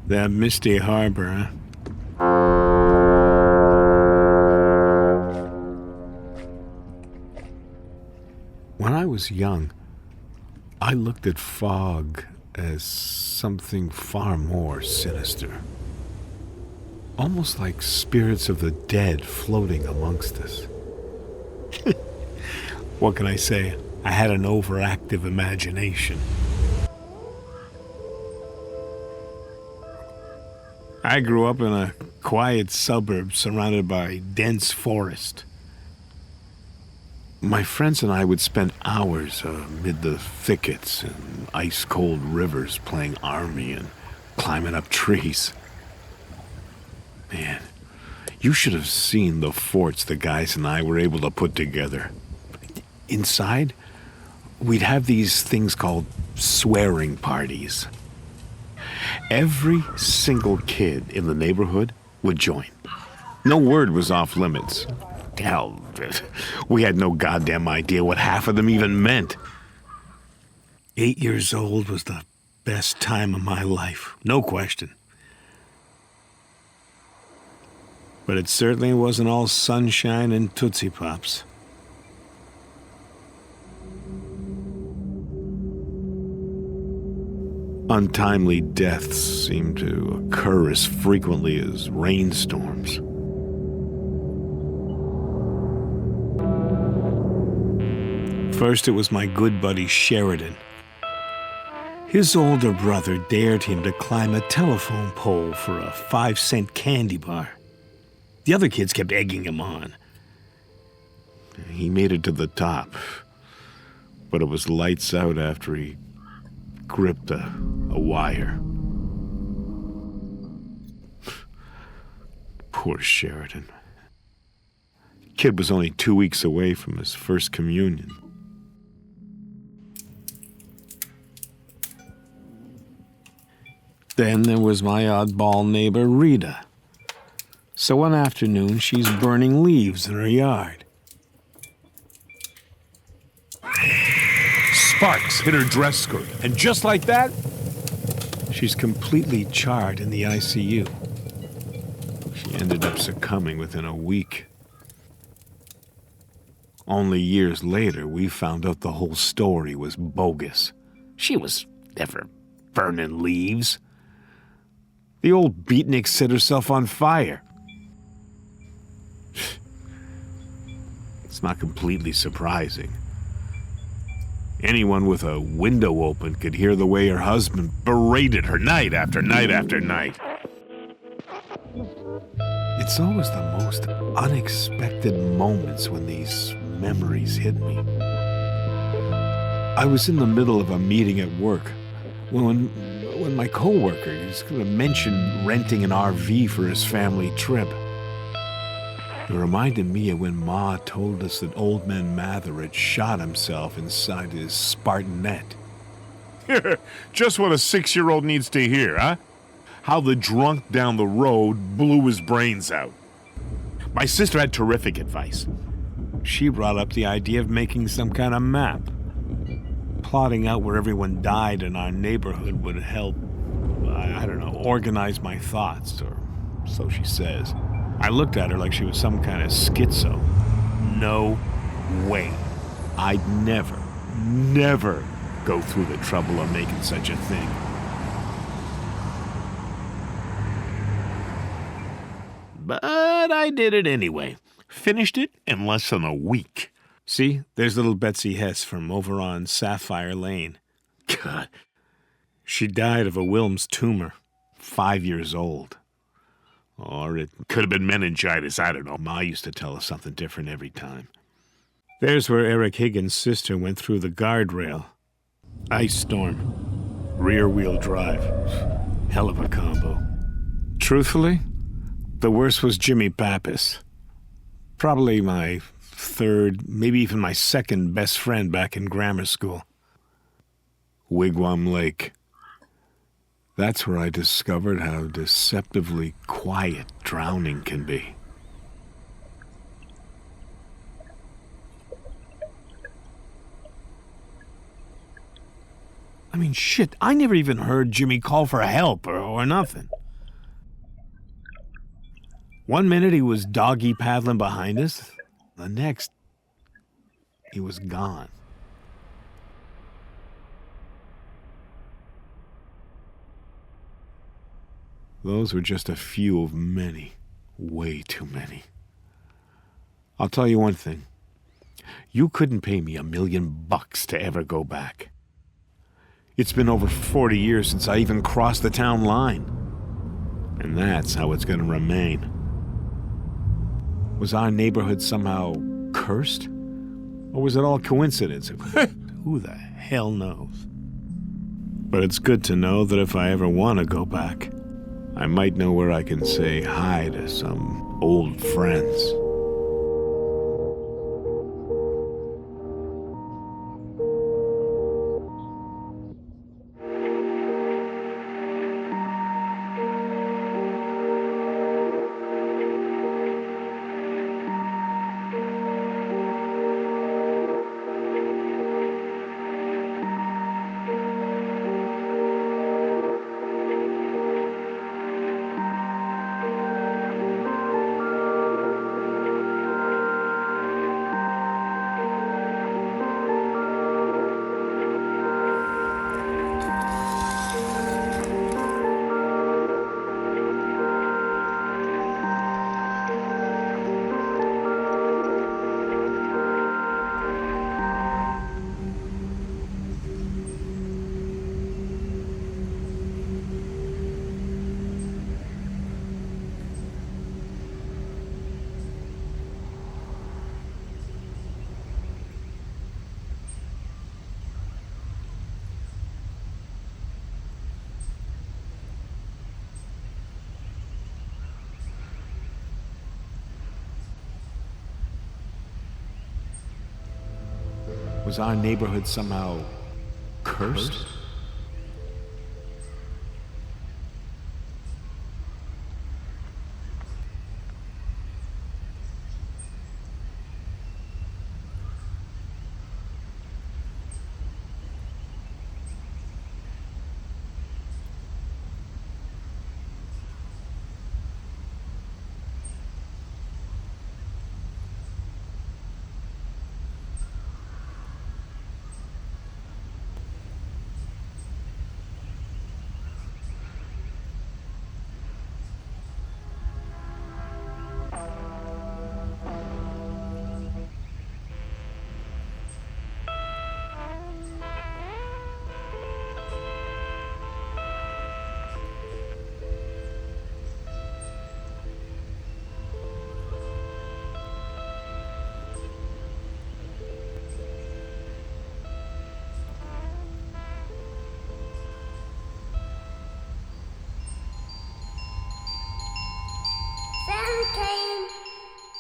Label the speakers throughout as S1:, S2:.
S1: That misty harbor, huh? When I was young, I looked at fog as something far more sinister. Almost like spirits of the dead floating amongst us. What can I say? I had an overactive imagination. I grew up in a quiet suburb surrounded by dense forest. My friends and I would spend hours amid the thickets and ice-cold rivers playing army and climbing up trees. Man, you should have seen the forts the guys and I were able to put together. Inside, we'd have these things called swearing parties. Every single kid in the neighborhood would join. No word was off limits. Hell, we had no goddamn idea what half of them even meant. 8 years old was the best time of my life, no question. But it certainly wasn't all sunshine and Tootsie Pops. Untimely deaths seemed to occur as frequently as rainstorms. First, it was my good buddy Sheridan. His older brother dared him to climb a telephone pole for a 5-cent candy bar. The other kids kept egging him on. He made it to the top, but it was lights out after he gripped a wire. Poor Sheridan. Kid was only 2 weeks away from his first communion. Then there was my oddball neighbor, Rita. So one afternoon, she's burning leaves in her yard. Sparks hit her dress skirt, and just like that, she's completely charred in the ICU. She ended up succumbing within a week. Only years later, we found out the whole story was bogus. She was never burning leaves. The old beatnik set herself on fire. It's not completely surprising. Anyone with a window open could hear the way her husband berated her night after night after night. It's always the most unexpected moments when these memories hit me. I was in the middle of a meeting at work when my coworker was going to mention renting an RV for his family trip. It reminded me of when Ma told us that Old Man Mather had shot himself inside his Spartanette. Just what a 6-year-old needs to hear, huh? How the drunk down the road blew his brains out. My sister had terrific advice. She brought up the idea of making some kind of map. Plotting out where everyone died in our neighborhood would help, I don't know, organize my thoughts, or so she says. I looked at her like she was some kind of schizo. No way. I'd never go through the trouble of making such a thing. But I did it anyway. Finished it in less than a week. See, there's little Betsy Hess from over on Sapphire Lane. God, she died of a Wilms tumor, 5 years old. Or it could have been meningitis, I don't know. Ma used to tell us something different every time. There's where Eric Higgins' sister went through the guardrail. Ice storm, rear-wheel drive. Hell of a combo. Truthfully, the worst was Jimmy Pappas. Probably my third, maybe even my second best friend back in grammar school. Wigwam Lake. That's where I discovered how deceptively quiet drowning can be. I mean, shit, I never even heard Jimmy call for help or nothing. One minute he was doggy paddling behind us. The next, he was gone. Those were just a few of many, way too many. I'll tell you one thing. You couldn't pay me $1 million to ever go back. It's been over 40 years since I even crossed the town line. And that's how it's going to remain. Was our neighborhood somehow cursed? Or was it all coincidence? Who the hell knows? But it's good to know that if I ever want to go back, I might know where I can say hi to some old friends. Was our neighborhood somehow cursed?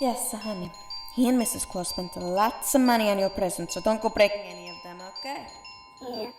S2: Yes, honey. He and Mrs. Claus spent lots of money on your presents, so don't go breaking any of them, okay?
S3: Yeah.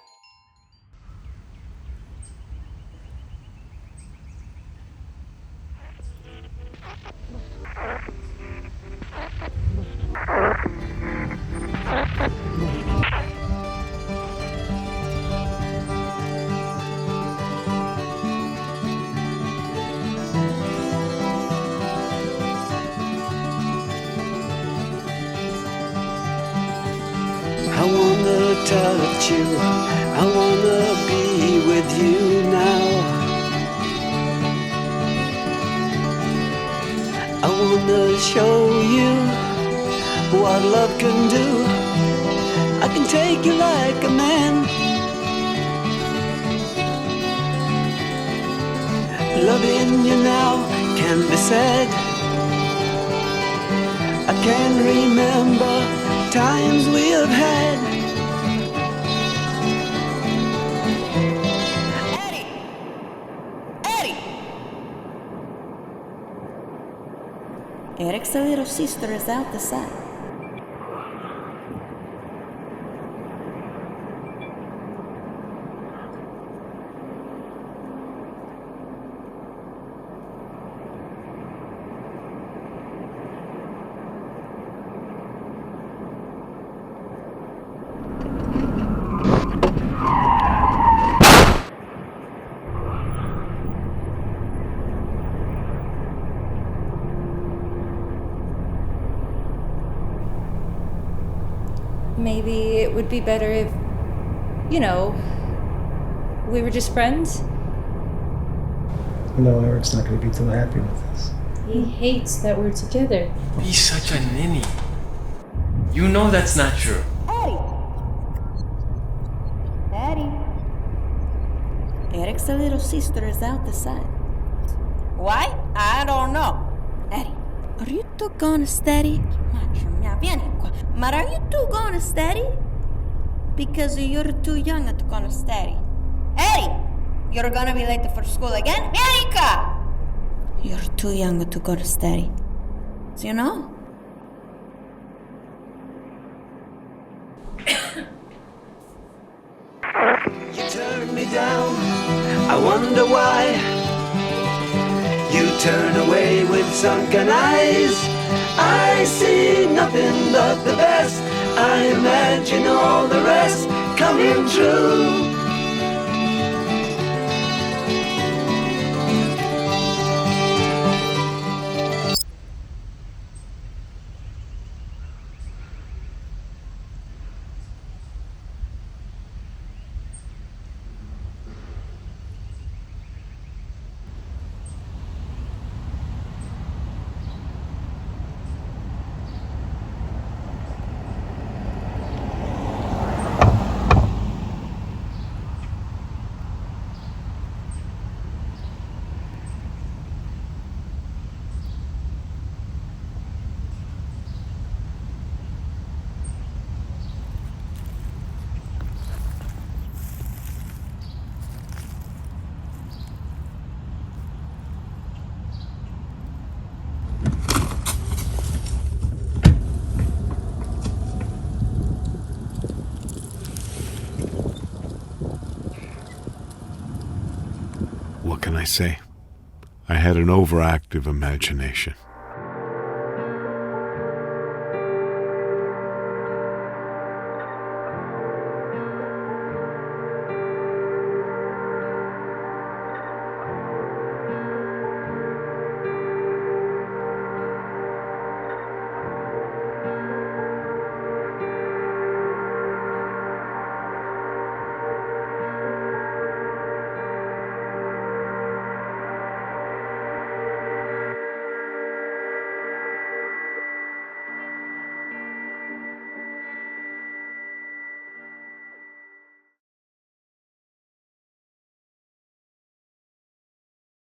S4: I wanna touch you, I wanna be with you now. I wanna show you what love can do. I can take you like a man. Loving you now can be said. I can remember times we have had.
S2: Eddie! Eric's little sister is out the side.
S3: maybe it would be better if, we were just friends.
S5: No, Eric's not going to be too happy with this.
S3: He hates that we're together.
S6: He's such a ninny. You know that's not true.
S2: Eddie. Eric's little sister is out the side. Why? I don't know. Eddie, are you two going steady? Macho mia, vieni qua. Ma are you two going steady? Because you're too young to go steady. Eddie! You're gonna be late for school again? Vieni qua! You're too young to go steady. So you know?
S4: You turn me down, I wonder why. You turn away with sunken eyes. I see nothing but the best. I imagine all the rest coming true.
S1: What can I say? I had an overactive imagination.